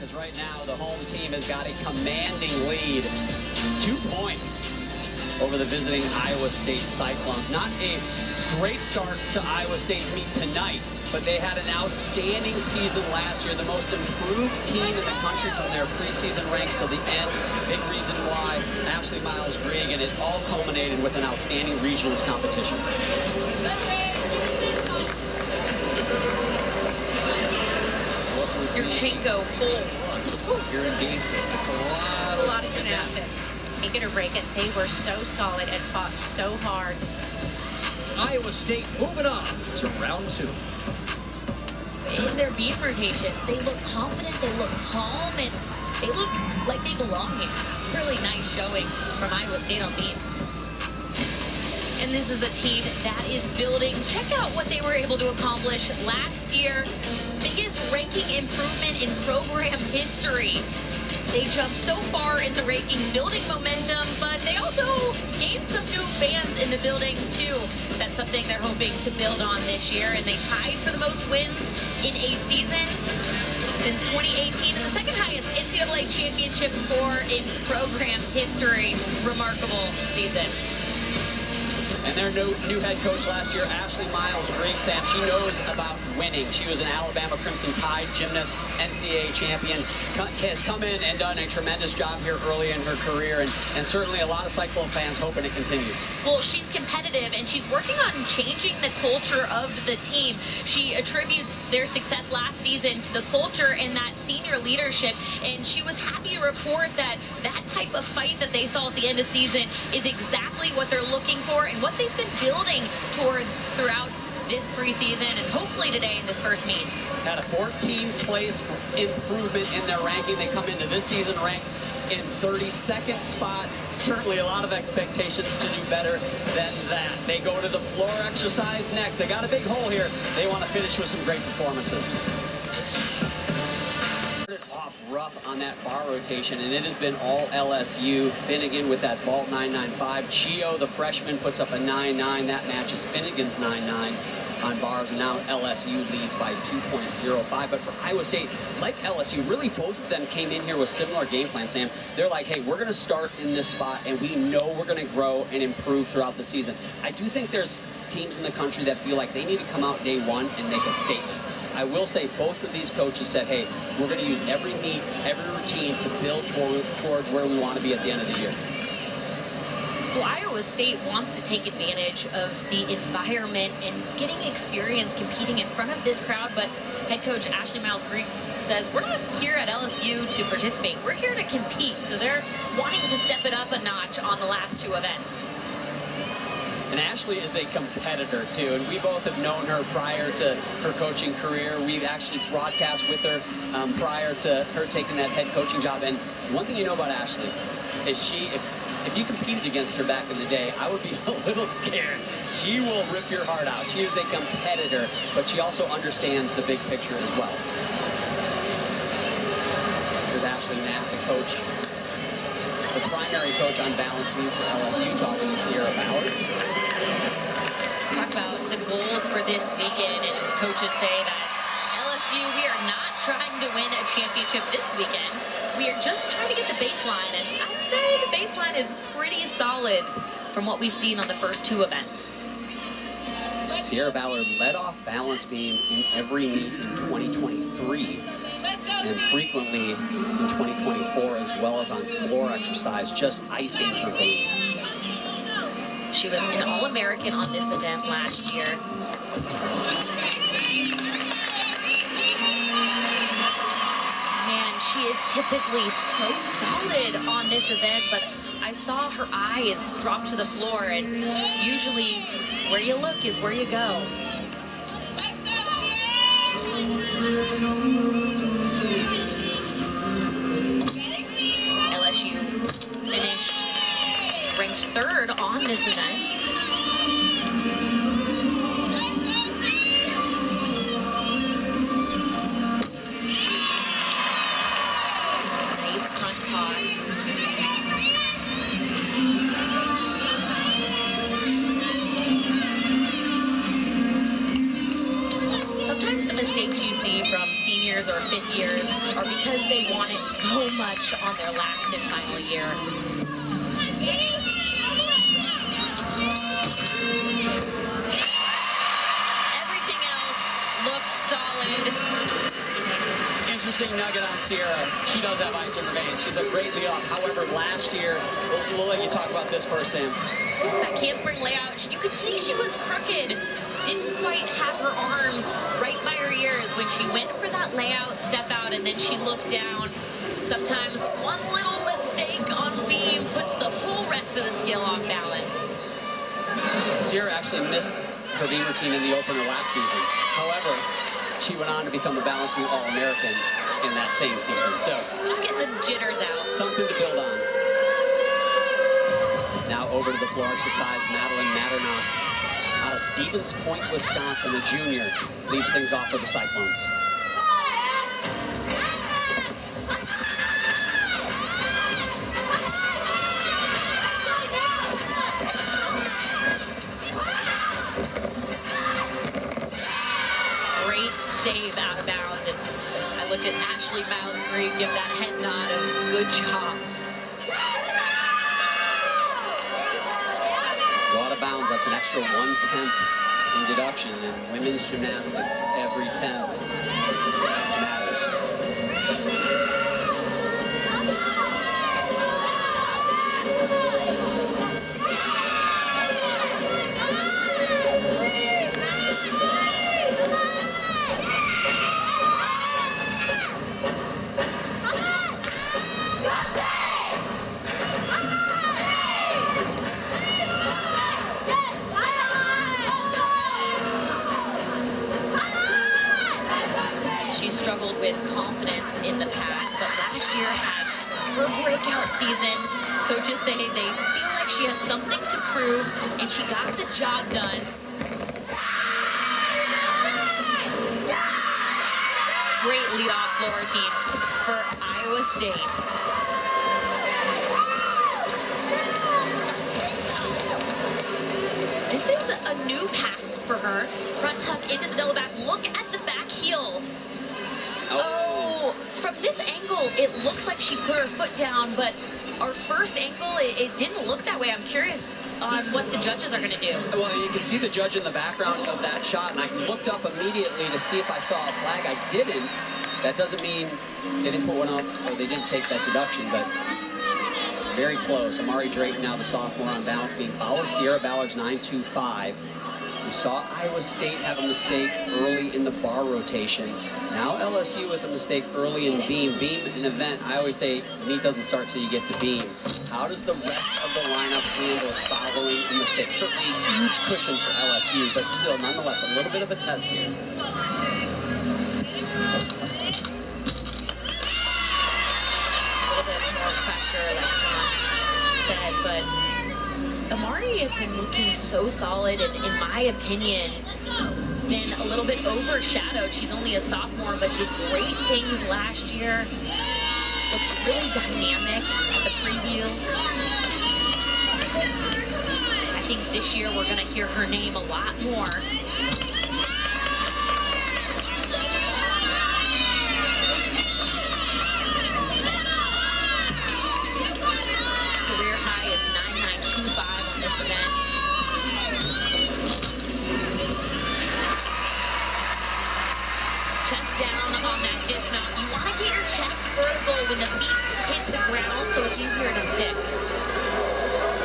as right now the home team has got a commanding lead. 2 points over the visiting Iowa State Cyclones. Not a great start to Iowa State's meet tonight, but they had an outstanding season last year, the most improved team in the country from their preseason rank till the end. Big reason why Ashley Miles Grigg, and it all culminated with an outstanding regionals competition. Yurchenko full. Here in Gainesville, it's a lot of gymnastics. Make it or break it. They were so solid and fought so hard. Iowa State moving on to round 2. In their beam rotations, they look confident, they look calm, and they look like they belong here. Really nice showing from Iowa State on beam. And this is a team that is building. Check out what they were able to accomplish last year. Biggest ranking improvement in program history. They jumped so far in the rankings, building momentum, but they also gained some new fans in the building too. That's something they're hoping to build on this year, and they tied for the most wins in a season since 2018, and the second highest NCAA championship score in program history. Remarkable season. And their new head coach last year, Ashley Miles Grigg, Sam, she knows about winning. She was an Alabama Crimson Tide gymnast, NCAA champion, has come in and done a tremendous job here early in her career, and certainly a lot of Cyclone fans hoping it continues. Well, she's competitive, and she's working on changing the culture of the team. She attributes their success last season to the culture and that senior leadership, and she was happy to report that that type of fight that they saw at the end of season is exactly what they're looking for and what they've been building towards throughout this preseason and hopefully today in this first meet. Had a 14th-place improvement in their ranking. They come into this season ranked in 32nd spot. Certainly a lot of expectations to do better than that. They go to the floor exercise next. They got a big hole here. They want to finish with some great performances. Off rough on that bar rotation, and it has been all LSU. Finnegan with that vault 9.95. Chio, the freshman, puts up a 9.9. That matches Finnegan's 9.9 on bars, and now LSU leads by 2.05. But for Iowa State, like LSU, really both of them came in here with similar game plans, Sam. They're like, hey, we're going to start in this spot, and we know we're going to grow and improve throughout the season. I do think there's teams in the country that feel like they need to come out day one and make a statement. I will say both of these coaches said, hey, we're going to use every meet, every routine to build toward where we want to be at the end of the year. Well, Iowa State wants to take advantage of the environment and getting experience competing in front of this crowd, but head coach Ashley Miles Grigg says, we're not here at LSU to participate. We're here to compete, so they're wanting to step it up a notch on the last 2 events. And Ashley is a competitor, too, and we both have known her prior to her coaching career. We've actually broadcast with her prior to her taking that head coaching job. And one thing you know about Ashley is if you competed against her back in the day, I would be a little scared. She will rip your heart out. She is a competitor, but she also understands the big picture as well. There's Ashley Matt, the coach, the primary coach on balance beam for LSU, talking to Sierra Ballard. Talk about the goals for this weekend, and coaches say that LSU, we are not trying to win a championship this weekend. We are just trying to get the baseline, and I'd say the baseline is pretty solid from what we've seen on the first 2 events. Sierra Ballard led off balance beam in every meet in 2023 and frequently in 2024, as well as on floor exercise, just icing her games. She was an All-American on this event last year. Man, she is typically so solid on this event, but I saw her eyes drop to the floor, and usually where you look is where you go. LSU finished ranked 3rd on this event. Nice front toss. Sometimes the mistakes you see from senior years or fifth years are because they want it so much on their last and final year. Everything else looked solid. Interesting nugget on Sierra. She does have ice in her veins. She's a great leadoff. However, last year, we'll let you talk about this first, Sam. That handspring layout, you could see she was crooked. Didn't quite have her arms right by her ears when she went for that layout, step out, and then she looked down. Sometimes one little mistake on beam puts the whole rest of the skill off balance. Sierra actually missed her beam routine in the opener last season. However, she went on to become a balance beam All-American in that same season. So just getting the jitters out. Something to build on. Now over to the floor exercise, Madeline Matternock out of Stevens Point, Wisconsin, a junior, leads things off for the Cyclones. Great save out of bounds, and I looked at Ashley Miles-Green give that head nod of good job. Go out of bounds, that's an extra 1/10 in deduction. In women's gymnastics, every 10th matters. She struggled with confidence in the past, but last year had her breakout season. Coaches say they feel like she had something to prove, and she got the job done. Great leadoff floor routine for Iowa State. This is a new pass for her. Front tuck into the double back. Look at the back heel. Oh, from this angle, it looks like she put her foot down, but our first angle, it didn't look that way. I'm curious on what the judges are going to do. Well, you can see the judge in the background of that shot, and I looked up immediately to see if I saw a flag. I didn't. That doesn't mean they didn't put one up or they didn't take that deduction, but very close. Amari Drayton, now the sophomore on balance beam, follows Sierra Ballard's 9.25. We saw Iowa State have a mistake early in the bar rotation. Now LSU with a mistake early in beam. Beam, an event, I always say the meet doesn't start till you get to beam. How does the rest of the lineup handle following a mistake? Certainly a huge cushion for LSU, but still, nonetheless, a little bit of a test here. Pressure, like John said, but Amari has been looking so solid, and in my opinion, been a little bit overshadowed. She's only a sophomore, but did great things last year. Looks really dynamic at the preview. I think this year we're going to hear her name a lot more. When the feet hit the ground, so it's easier to stick.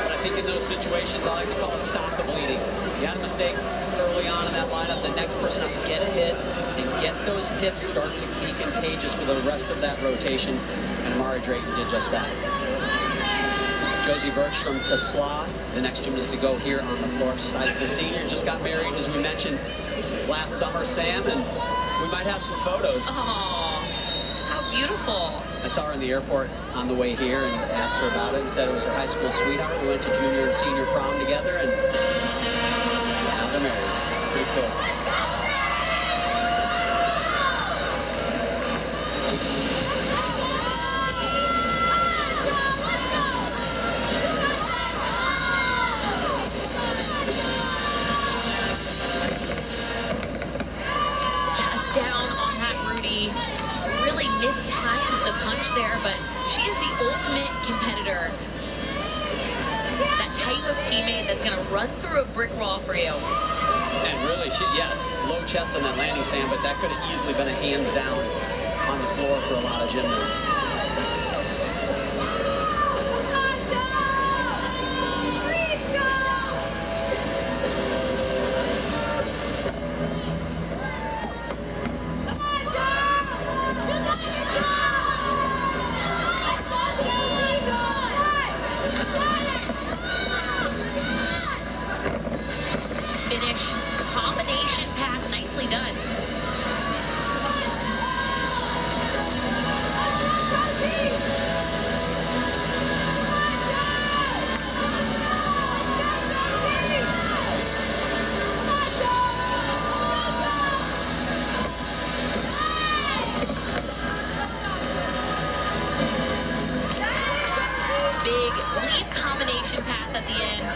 But I think in those situations, I like to call it stop the bleeding. You had a mistake early on in that lineup, the next person has to get a hit and get those hits start to be contagious for the rest of that rotation, and Amari Drayton did just that. Josie Bergstrom to Slaw, the next gymnast to go here on the floor exercise. The senior just got married, as we mentioned, last summer, Sam, and we might have some photos. Oh, how beautiful. I saw her in the airport on the way here and asked her about it and said it was her high school sweetheart. We went to junior and senior prom together, and now they're married. Pretty cool. Just down on that Rudy. there, but she is the ultimate competitor. That type of teammate that's going to run through a brick wall for you. And really, yes, low chest on that landing, Sam, but that could have easily been a hands down on the floor for a lot of gymnasts. Finish, combination pass, nicely done. Big lead combination pass at the end.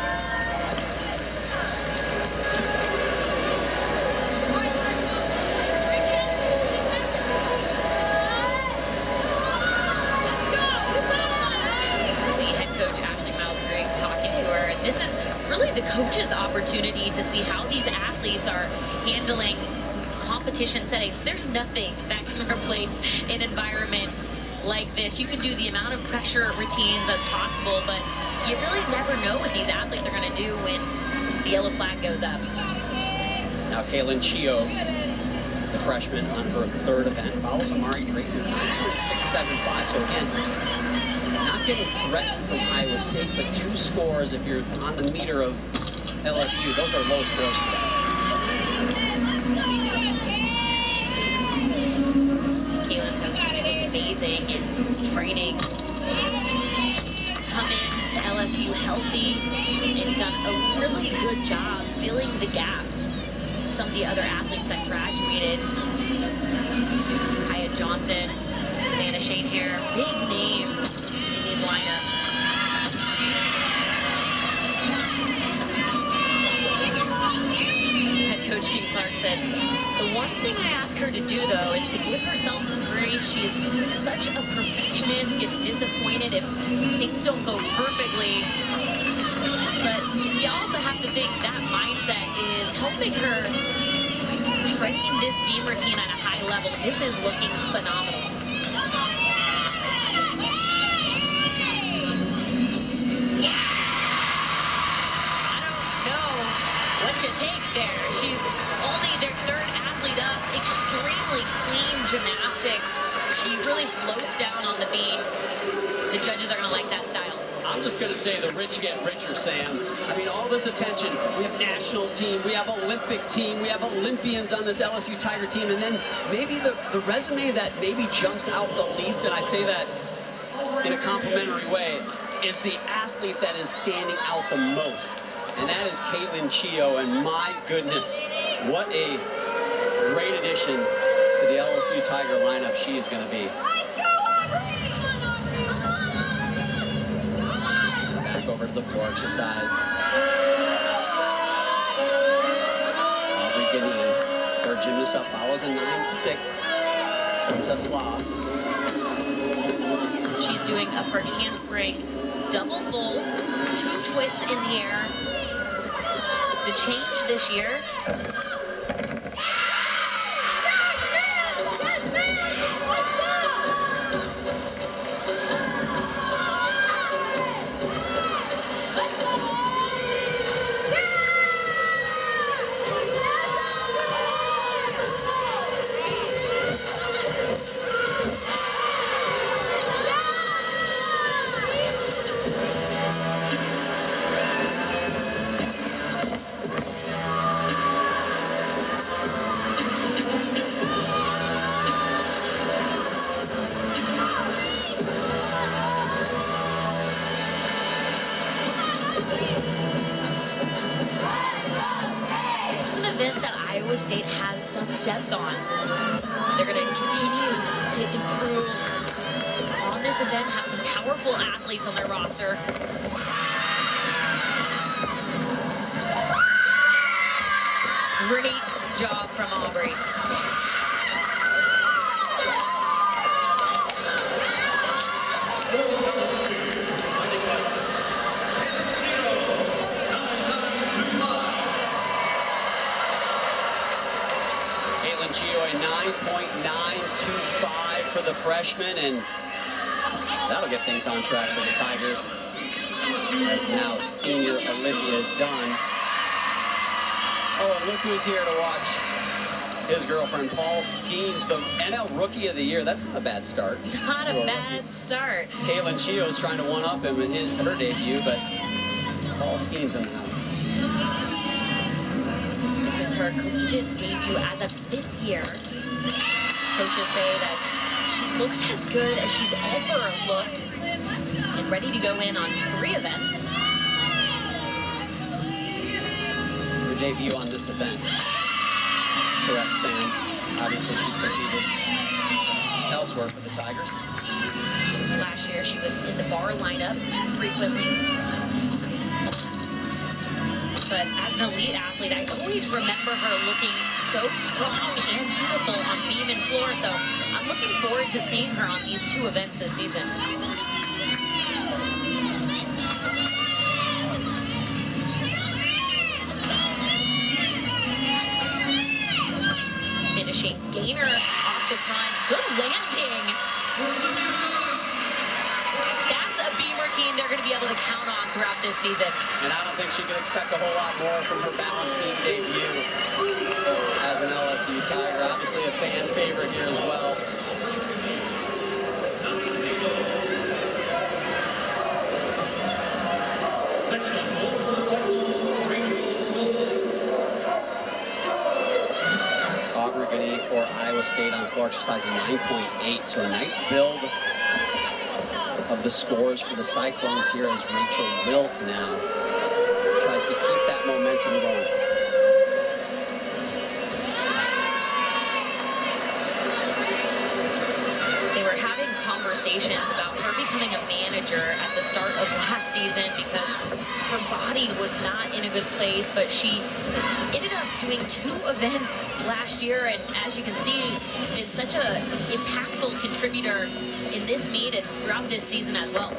The coach's opportunity to see how these athletes are handling competition settings. There's nothing that can replace an environment like this. You can do the amount of pressure routines as possible, but you really never know what these athletes are going to do when the yellow flag goes up. Now Kaylin Chio, the freshman, on her third event, follows Amari Drayton, 9.675. So again, not getting threatened from Iowa State, but 2 scores if you're on the meter of LSU. Those are low scores for them. Kaylin was amazing in training. Come in to LSU healthy and done a really good job filling the gaps. Some of the other athletes that graduated, Kaya Johnson, Savannah Shane here, big names in these lineups. Head coach Dean Clark said, the one thing I ask her to do though is to give herself some grace. She is such a perfectionist, gets disappointed if things don't go perfectly. But you also have to think that mindset is helping her train this beam routine at a high level. This is looking phenomenal. I don't know what you take there. She's only their third athlete up. Extremely clean gymnastics. She really floats down on the beam. The judges are going to like that style. I'm just going to say the rich get richer, Sam. I mean, all this attention. We have national team. We have Olympic team. We have Olympians on this LSU Tiger team. And then maybe the resume that maybe jumps out the least, and I say that in a complimentary way, is the athlete that is standing out the most. And that is Kaylin Chio. And my goodness, what a great addition to the LSU Tiger lineup she is going to be. Over to the floor exercise. Aubrey Guinea, third gymnast up, follows a 9.6 from Tesla. She's doing a front handspring, double full, 2 twists in the air. It's a change this year. State has some depth on. They're going to continue to improve on this event, have some powerful athletes on their roster. Great job from Aubrey. freshman, and that'll get things on track for the Tigers. As now senior Olivia Dunn. Oh, and look who's here to watch his girlfriend, Paul Skeens, the NL Rookie of the Year. That's not a bad start. Not a bad start. Kaylin Chio's trying to one-up him in her debut, but Paul Skeens in the house. This is her collegiate debut as a fifth year. Coaches say that she looks as good as she's ever looked and ready to go in on 3 events. Her debut on this event. Correct, Sam. Obviously, she's competed elsewhere for the Tigers. Last year, she was in the bar lineup frequently. But as an elite athlete, I always remember her looking so strong and beautiful on beam and floor. So I'm looking forward to seeing her on these 2 events this season. Finishing gainer off the front. Good landing. That's a beam routine they're going to be able to count on throughout this season. And I don't think she can expect a whole lot more from her balance beam debut as an LSU Tiger. Obviously a fan favorite here as well. For Iowa State on floor exercising 9.8, so a nice build of the scores for the Cyclones here as Rachel Wilk now tries to keep that momentum going. They were having conversations about her becoming a manager at the start of last season because her body was not in a good place, but she ended up doing 2 events last year, and as you can see, been such a impactful contributor in this meet and throughout this season as well.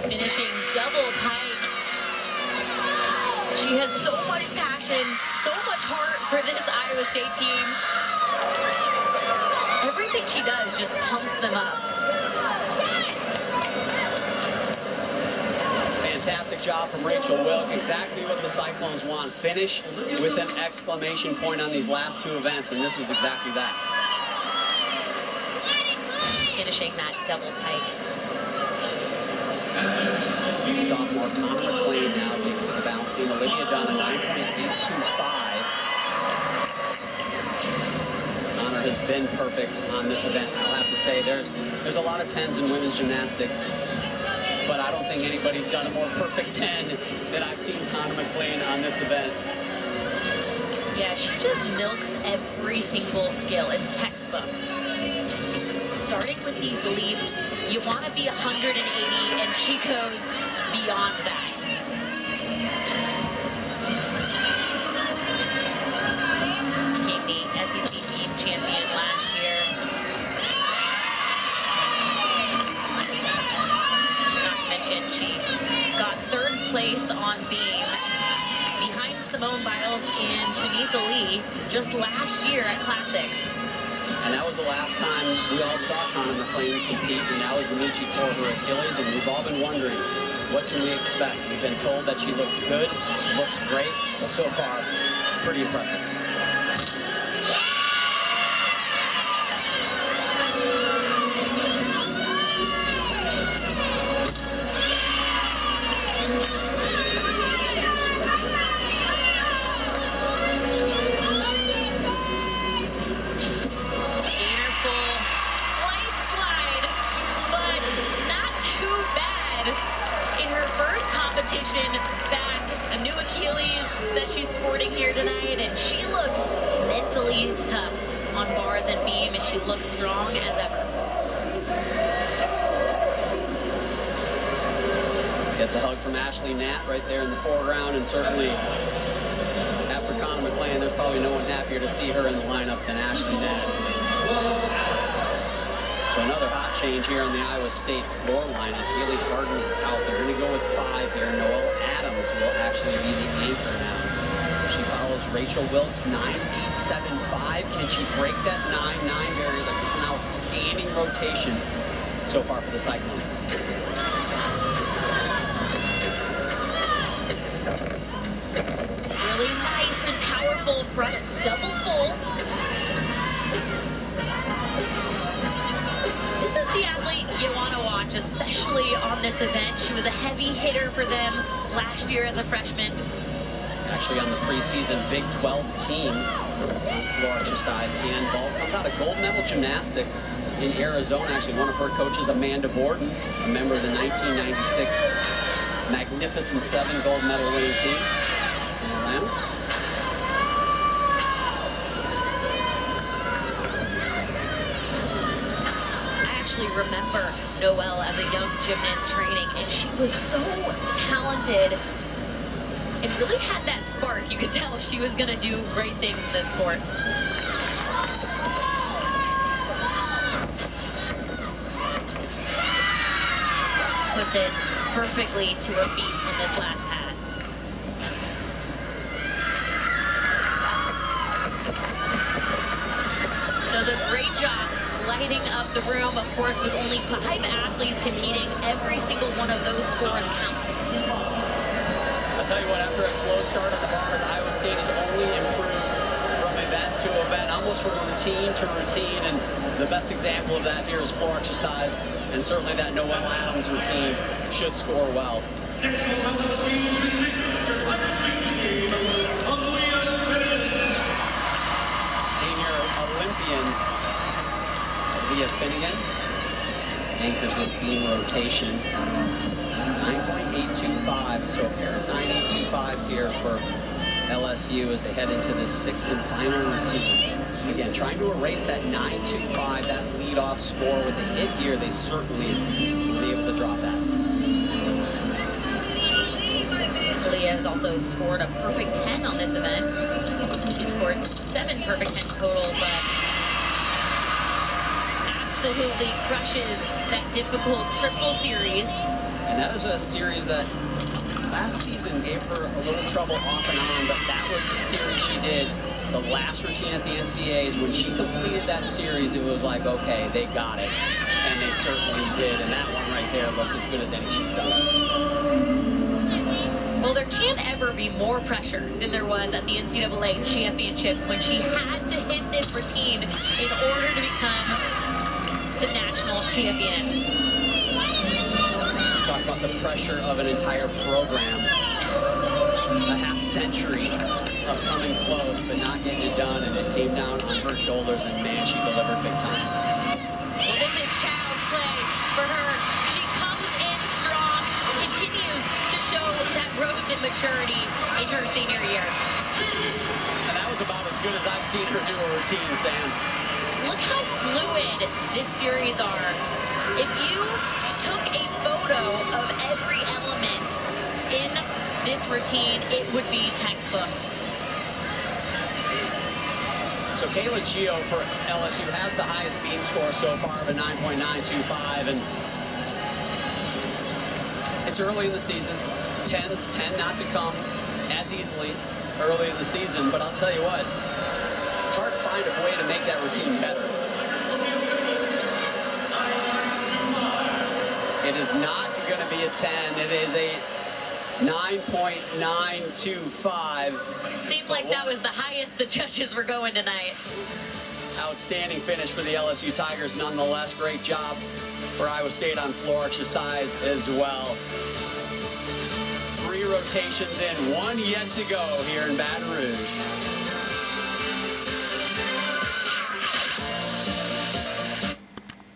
Finishing double pike. She has so much passion, so much heart for this Iowa State team. Everything she does just pumps them up. Fantastic job from Rachel Wilk. Exactly what the Cyclones want. Finish with an exclamation point on these last 2 events, and this is exactly that. Finishing that double pike. Sophomore Connor McLean now takes to the balance beam. Olivia Dunn, a 9.825. Connor has been perfect on this event. I'll have to say there's a lot of 10s in women's gymnastics, but I don't think anybody's done a more perfect 10 than I've seen Connor McLean on this event. Yeah, she just milks every single skill. It's textbook. Starting with these leaps, you want to be 180, and she goes beyond that. Became the SEC team champion last year. Not to mention, she got 3rd place on beam behind Simone Biles and Sunisa Lee just last year at Classics. And that was the last time we all saw Connor McLean compete, and that was the meet she tore her Achilles, and we've all been wondering, what can we expect? We've been told that she looks good, looks great, but so far, pretty impressive. she's sporting here tonight, and she looks mentally tough on bars and beam, and she looks strong as ever. Gets a hug from Ashley Natt right there in the foreground, and certainly after Connor McLean, there's probably no one happier to see her in the lineup than Ashley Natt. So another hot change here on the Iowa State floor lineup. Haley Harden is out. They're going to go with 5 here. Noelle Adams will actually be the anchor now. She follows Rachel Wilkes, 9.875. Can she break that 9.9 barrier? This is an outstanding rotation so far for the Cyclones. Really nice and powerful front double full. This is the athlete you want to watch, especially on this event. She was a heavy hitter for them last year as a freshman. Actually on the preseason Big 12 team on floor exercise and ball. Comes out of gold medal gymnastics in Arizona. Actually, one of her coaches, Amanda Borden, a member of the 1996 Magnificent 7 gold medal winning team in Atlanta. Remember Noelle as a young gymnast training, and she was so talented and really had that spark. You could tell she was going to do great things in this sport. Puts it perfectly to her feet on this last pass. Does a great job lighting up the room, of course, with only 5 athletes competing. Every single one of those scores counts. I'll tell you what, after a slow start at the bars, Iowa State has only improved from event to event, almost from routine to routine, and the best example of that here is floor exercise, and certainly that Noelle Adams routine should score well. Senior Olympian Leah Finnegan anchors this beam rotation. 9.825, so a pair of 9.825s here for LSU as they head into the 6th and final routine. Again, trying to erase that 9.25, that lead-off score with a hit here. They certainly will be able to drop that. Leah has also scored a perfect 10 on this event. She scored 7 perfect 10 total, but absolutely crushes that difficult triple series. And that is a series that last season gave her a little trouble off and on, but that was the series she did, the last routine at the NCAAs. When she completed that series, it was like, okay, they got it. And they certainly did, and that one right there looked as good as any she's done. Well, there can't ever be more pressure than there was at the NCAA championships when she had to hit this routine in order to become the national champion. Talk about the pressure of an entire program, a half century of coming close but not getting it done, and it came down on her shoulders, and man, she delivered big time. Well, this is child's play for her. She comes in strong, continues to show that growth and maturity in her senior year. And that was about as good as I've seen her do a routine, Sam. Look how fluid this series are. If you took a photo of every element in this routine, it would be textbook. So Kayla Chio for LSU has the highest beam score so far of a 9.925, and it's early in the season. 10s tend not to come as easily early in the season, but I'll tell you what, it's hard to find a way to make that routine better. It is not going to be a 10. It is a 9.925. Seemed like that was the highest the judges were going tonight. Outstanding finish for the LSU Tigers nonetheless. Great job for Iowa State on floor exercise as well. 3 rotations in, 1 yet to go here in Baton Rouge.